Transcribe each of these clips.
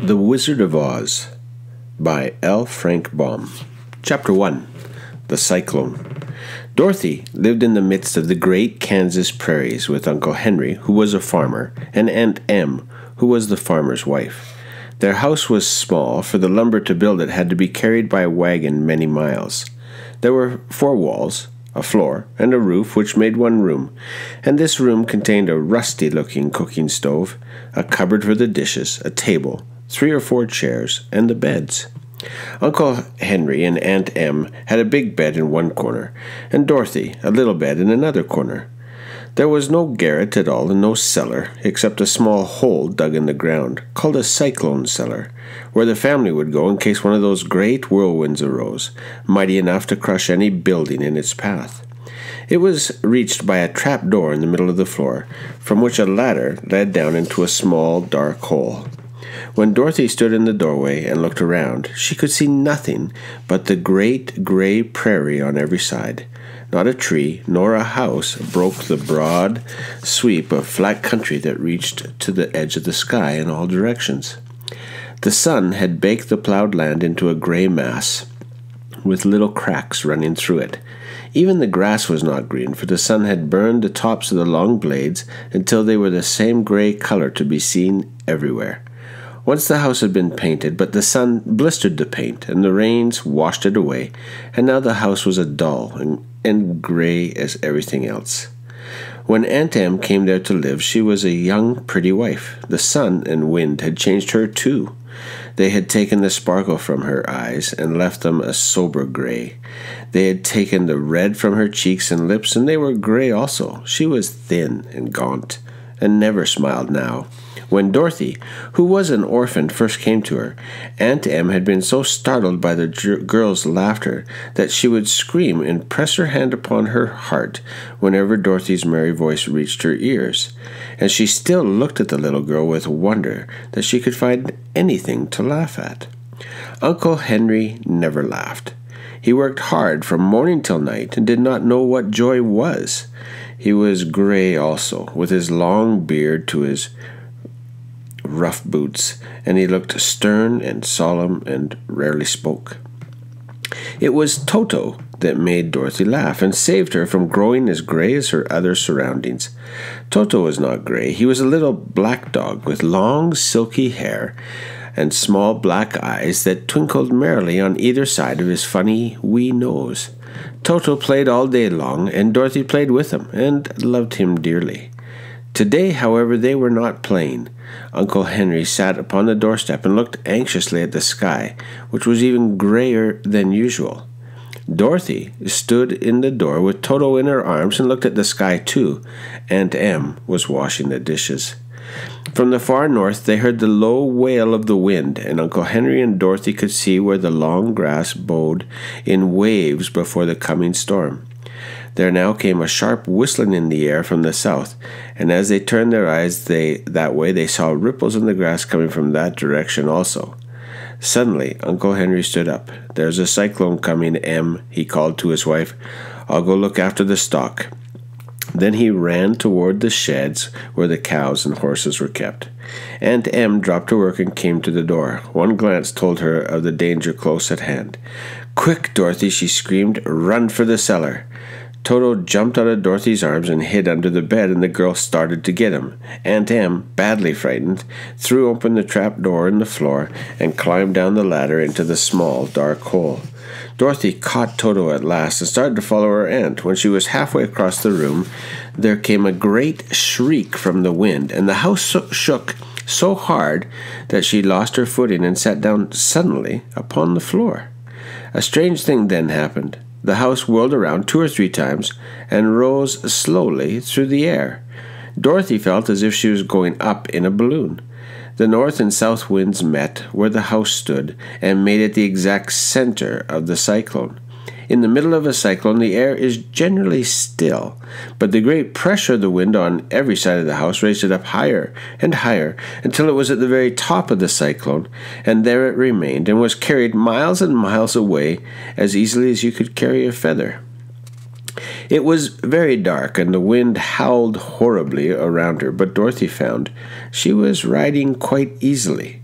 The Wizard of Oz by L. Frank Baum. Chapter 1. The Cyclone. Dorothy lived in the midst of the great Kansas prairies with Uncle Henry, who was a farmer, and Aunt Em, who was the farmer's wife. Their house was small, for the lumber to build it had to be carried by a wagon many miles. There were 4 walls, a floor, and a roof, which made one room, and this room contained a rusty-looking cooking stove, a cupboard for the dishes, a table, 3 or 4 chairs, and the beds. Uncle Henry and Aunt Em had a big bed in one corner, and Dorothy a little bed in another corner. There was no garret at all and no cellar, except a small hole dug in the ground, called a cyclone cellar, where the family would go in case one of those great whirlwinds arose, mighty enough to crush any building in its path. It was reached by a trap door in the middle of the floor, from which a ladder led down into a small, dark hole. When Dorothy stood in the doorway and looked around, she could see nothing but the great gray prairie on every side. Not a tree nor a house broke the broad sweep of flat country that reached to the edge of the sky in all directions. The sun had baked the plowed land into a gray mass, with little cracks running through it. Even the grass was not green, for the sun had burned the tops of the long blades until they were the same gray color to be seen everywhere. Once the house had been painted, but the sun blistered the paint, and the rains washed it away, and now the house was as dull and gray as everything else. When Aunt Em came there to live, she was a young, pretty wife. The sun and wind had changed her, too. They had taken the sparkle from her eyes and left them a sober gray. They had taken the red from her cheeks and lips, and they were gray also. She was thin and gaunt, and never smiled now. When Dorothy, who was an orphan, first came to her, Aunt Em had been so startled by the girl's laughter that she would scream and press her hand upon her heart whenever Dorothy's merry voice reached her ears, and she still looked at the little girl with wonder that she could find anything to laugh at. Uncle Henry never laughed. He worked hard from morning till night and did not know what joy was. He was gray also, with his long beard to his rough boots, and he looked stern and solemn and rarely spoke. It was Toto that made Dorothy laugh and saved her from growing as gray as her other surroundings. Toto was not gray. He was a little black dog with long silky hair and small black eyes that twinkled merrily on either side of his funny wee nose. Toto played all day long, and Dorothy played with him and loved him dearly. Today, however, they were not playing. Uncle Henry sat upon the doorstep and looked anxiously at the sky, which was even grayer than usual. Dorothy stood in the door with Toto in her arms and looked at the sky too. Aunt Em was washing the dishes. From the far north they heard the low wail of the wind, and Uncle Henry and Dorothy could see where the long grass bowed in waves before the coming storm. There now came a sharp whistling in the air from the south, and as they turned their eyes that way, they saw ripples in the grass coming from that direction also. Suddenly, Uncle Henry stood up. "There's a cyclone coming, Em," he called to his wife. "I'll go look after the stock." Then he ran toward the sheds where the cows and horses were kept. Aunt Em dropped her work and came to the door. One glance told her of the danger close at hand. "Quick, Dorothy," she screamed. "Run for the cellar." Toto jumped out of Dorothy's arms and hid under the bed, and the girl started to get him. Aunt Em, badly frightened, threw open the trap door in the floor and climbed down the ladder into the small, dark hole. Dorothy caught Toto at last and started to follow her aunt. When she was halfway across the room, there came a great shriek from the wind, and the house shook so hard that she lost her footing and sat down suddenly upon the floor. A strange thing then happened. The house whirled around 2 or 3 times and rose slowly through the air. Dorothy felt as if she was going up in a balloon. The north and south winds met where the house stood and made it the exact center of the cyclone. In the middle of a cyclone, the air is generally still, but the great pressure of the wind on every side of the house raised it up higher and higher until it was at the very top of the cyclone, and there it remained and was carried miles and miles away as easily as you could carry a feather. It was very dark, and the wind howled horribly around her, but Dorothy found she was riding quite easily.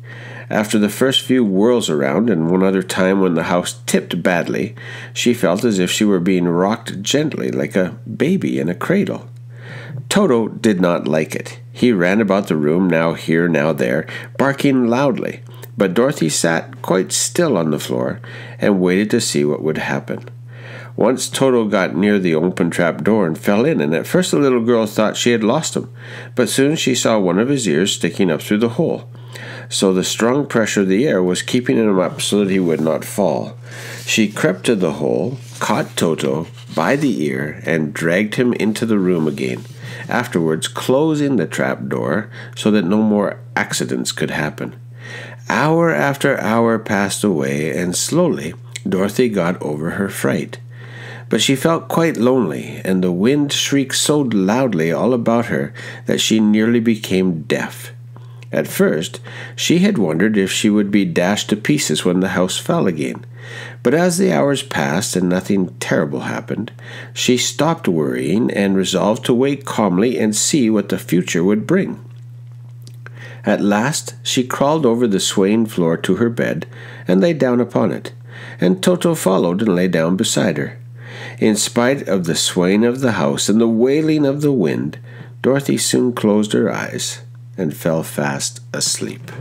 After the first few whirls around, and one other time when the house tipped badly, she felt as if she were being rocked gently like a baby in a cradle. Toto did not like it. He ran about the room, now here, now there, barking loudly, but Dorothy sat quite still on the floor and waited to see what would happen. Once Toto got near the open trap door and fell in, and at first the little girl thought she had lost him, but soon she saw one of his ears sticking up through the hole. So the strong pressure of the air was keeping him up so that he would not fall. She crept to the hole, caught Toto by the ear, and dragged him into the room again, afterwards closing the trap door so that no more accidents could happen. Hour after hour passed away, and slowly Dorothy got over her fright. But she felt quite lonely, and the wind shrieked so loudly all about her that she nearly became deaf. At first, she had wondered if she would be dashed to pieces when the house fell again. But as the hours passed and nothing terrible happened, she stopped worrying and resolved to wait calmly and see what the future would bring. At last, she crawled over the swaying floor to her bed and lay down upon it, and Toto followed and lay down beside her. In spite of the swaying of the house and the wailing of the wind, Dorothy soon closed her eyes and fell fast asleep.